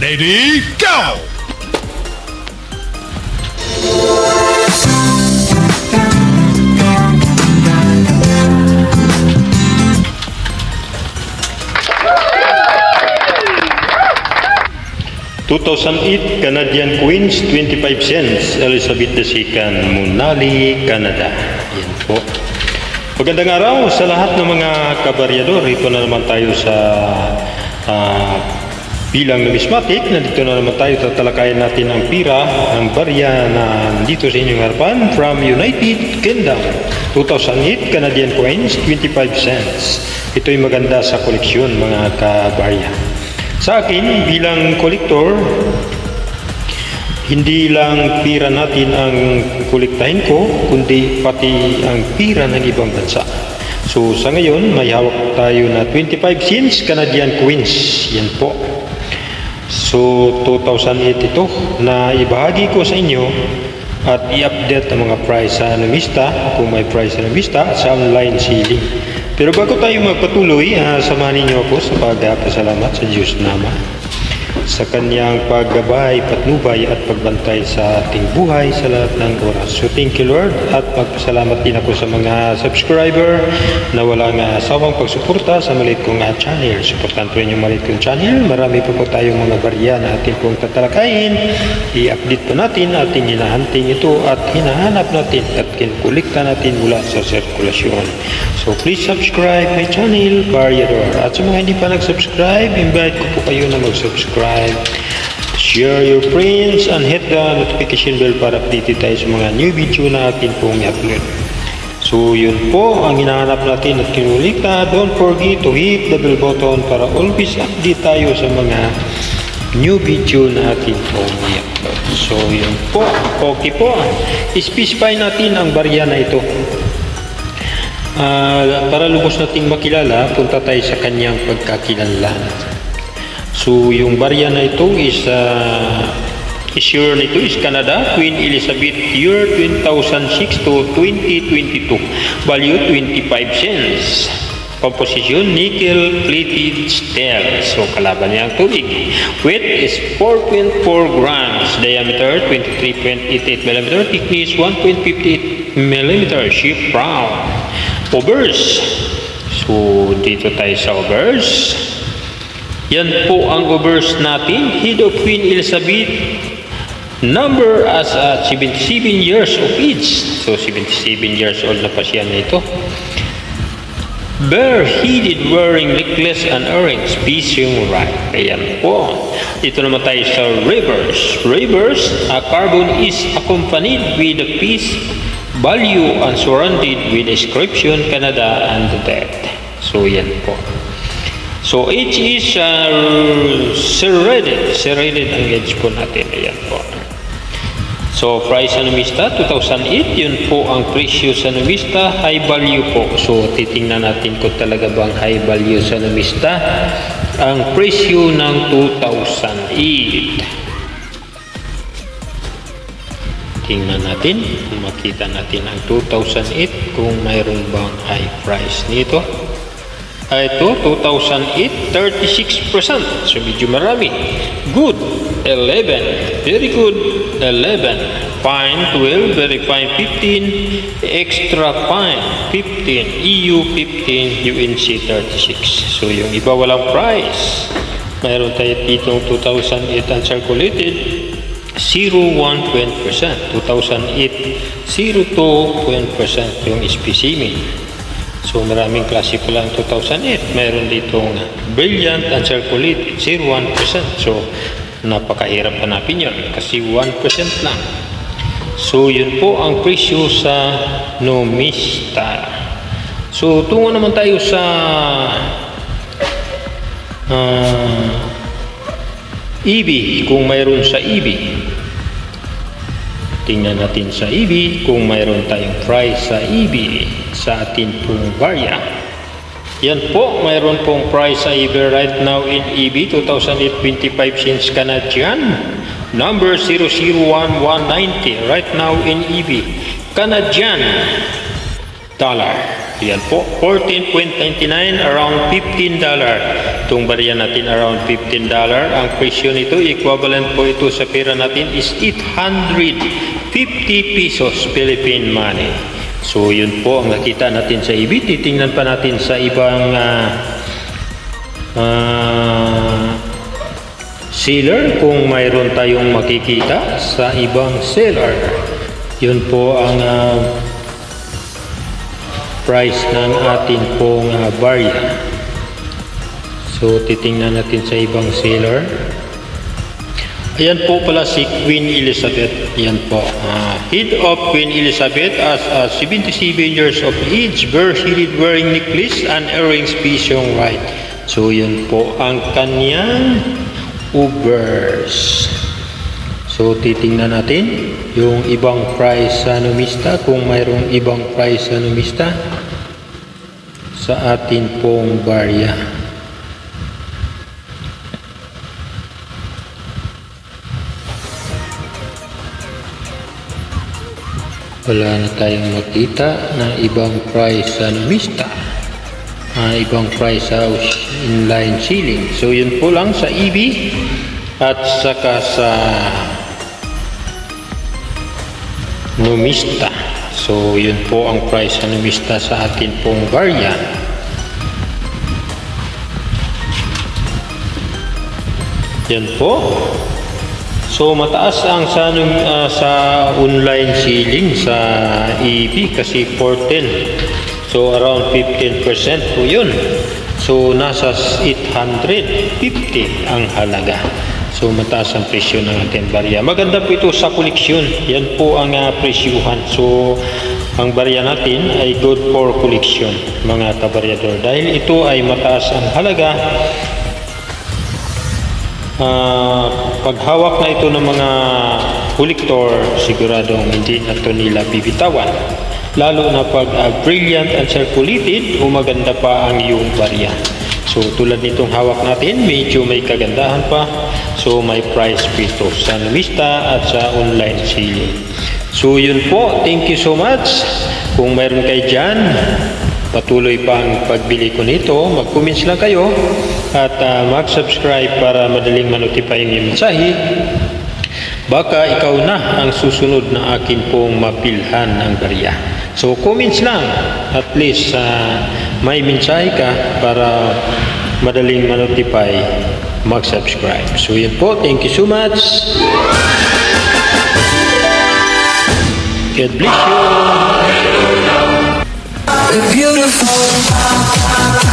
Ready, go! (2008) Canadian Queens, 25 cents, Elizabeth II, Munali, Canada. Yan po. Magandang araw sa lahat ng mga kabaryador. Ito na naman tayo sa bilang numismatic. Nandito na naman tayo. Tatalakayin natin ang pira, ang barya na dito sa inyong harapan from United Kingdom. 2008 Canadian Coins, 25 cents. Ito'y maganda sa koleksyon, mga kabarya. Sa akin, bilang kolektor, hindi lang pira natin ang kolektahin ko, kundi pati ang pira ng ibang bansa. So sa ngayon, may hawak tayo na 25 cents Canadian Coins. Yan po. So 2008 ito na ibahagi ko sa inyo at i-update ang mga price sa Numista, kung may price sa Numista at sa online selling. Pero bago tayo magpatuloy, samahan niyo ako sa pagpasalamat sa Diyos Nama sa kanyang paggabay, patnubay at pagbantay sa ating buhay sa lahat ng oras. So thank you Lord, at magpasalamat din ako sa mga subscriber na walang asawang pagsuporta sa maliit kong channel. Suportan po rin yung maliit kong channel. Marami pa po tayong mga barya na ating pong tatalakayin. I-update po natin, ating hinahunting ito at hinahanap natin at kinukulikta natin mula sa sirkulasyon. So please subscribe my channel, Baryador. At sa mga hindi pa nag-subscribe, invite ko po kayo na mag-subscribe. Share your friends and hit the notification bell para updated tayo sa mga new video na atin pong i-upload. So yun po ang hinahanap natin at kinulikta. Don't forget to hit the bell button para always update tayo sa mga new video na atin pong i-upload. So yun po. Okay po. I-specify natin ang barya na ito. Para lubos nating makilala, punta tayo sa kanyang pagkakilanlan. So yung barya na ito is year nito is Canada, Queen Elizabeth, year 2006 to 2022, value 25 cents. Composition, nickel plated steel. So kalaban niya ang tubig. Weight is 4.4 grams, diameter 23.88 mm, thickness 1.58 mm, shape round. Obverse. So dito tayo sa obverse. Yan po ang obverse natin. Head of Queen Elizabeth, number as 77 years of age. So 77 years old na pa siya nito. Bare-headed, wearing necklace and earrings, facing right. Ayan po. Dito naman tayo sa reverse. Reverse, a carbon is accompanied with a piece value and surrounded with inscription Canada and the date. So yan po. So age is serrated ang age po natin. Ayan po. So price sa Numista 2008, yun po ang presyo sa Numista, high value po. So titingnan natin kung talaga bang high value sa Numista ang presyo ng 2008. Tingnan natin, makita natin ang 2008 kung mayroon bang high price nito. Ito, 2008, 36%. So, medyo marami. Good, 11. Very good, 11. Fine, 12. Very fine, 15. Extra fine, 15. EU, 15. UNC, 36. So, yung iba walang price. Mayroon tayo ditong 2008 uncirculated. 0.1%. 2008, 0.2% yung specimen. So maraming klase pala ang 2008. Mayroon ditong brilliant uncirculated, 0.1%. So napakahirap hanapin yun kasi 1% lang. So yun po ang presyo sa Numista. So tungo naman tayo sa EB kung mayroon sa EB. Tingnan natin sa EB kung mayroon tayong price sa EB sa atin pong barya. Yan po, mayroon pong price sa EB right now in EB 2025 cents Canadian, number 001190 right now in EB Canadian dollar. Yan po, 14.99, around $15. Itong barya natin around $15. Ang presyo nito, equivalent po ito sa pera natin is 850 pesos Philippine money. So yun po ang nakita natin sa EB. Titingnan pa natin sa ibang seller kung mayroon tayong makikita sa ibang seller. Yun po ang price ng atin pong barya. So titingnan natin sa ibang seller. Ayan po pala si Queen Elizabeth. Ayan po, head of Queen Elizabeth as 77 years of age, bare-headed, wearing necklace and earrings, pisong white. So yun po ang kanyang ubers. So titingnan natin yung ibang price sa numista, kung mayroong ibang price sa numista sa atin pong barya. Wala na tayong makita na ibang price sa numista, ibang price sa inline ceiling. So yun po lang sa EB at saka sa numista. So yun po ang price sa numista sa atin pong barya. Yan po. So mataas ang sa online ceiling sa EB kasi 410. So around 15% po yun. So nasa 850 ang halaga. So mataas ang presyo ng ating barya. Maganda po ito sa koleksyon. Yan po ang presyuhan. So ang barya natin ay good for collection, mga kabaryador. Dahil ito ay mataas ang halaga, paghawak na ito ng mga kolektor, siguradong hindi na ito nila bibitawan. Lalo na pag brilliant and circulated o maganda pa ang iyong barya. So tulad nitong hawak natin, medyo may kagandahan pa. So may price pito sa numista at sa online ceiling. So yun po, thank you so much. Kung mayroon kayo dyan, patuloy pa ang pagbili ko nito, mag-comments lang kayo at mag-subscribe para madaling manotify yung mensahe. Baka ikaw na ang susunod na akin pong mapilhan ng barya. So comments lang, at least may mensahe ka para madaling manotify, mag-subscribe. So yun po, thank you so much. God bless you. Beautiful.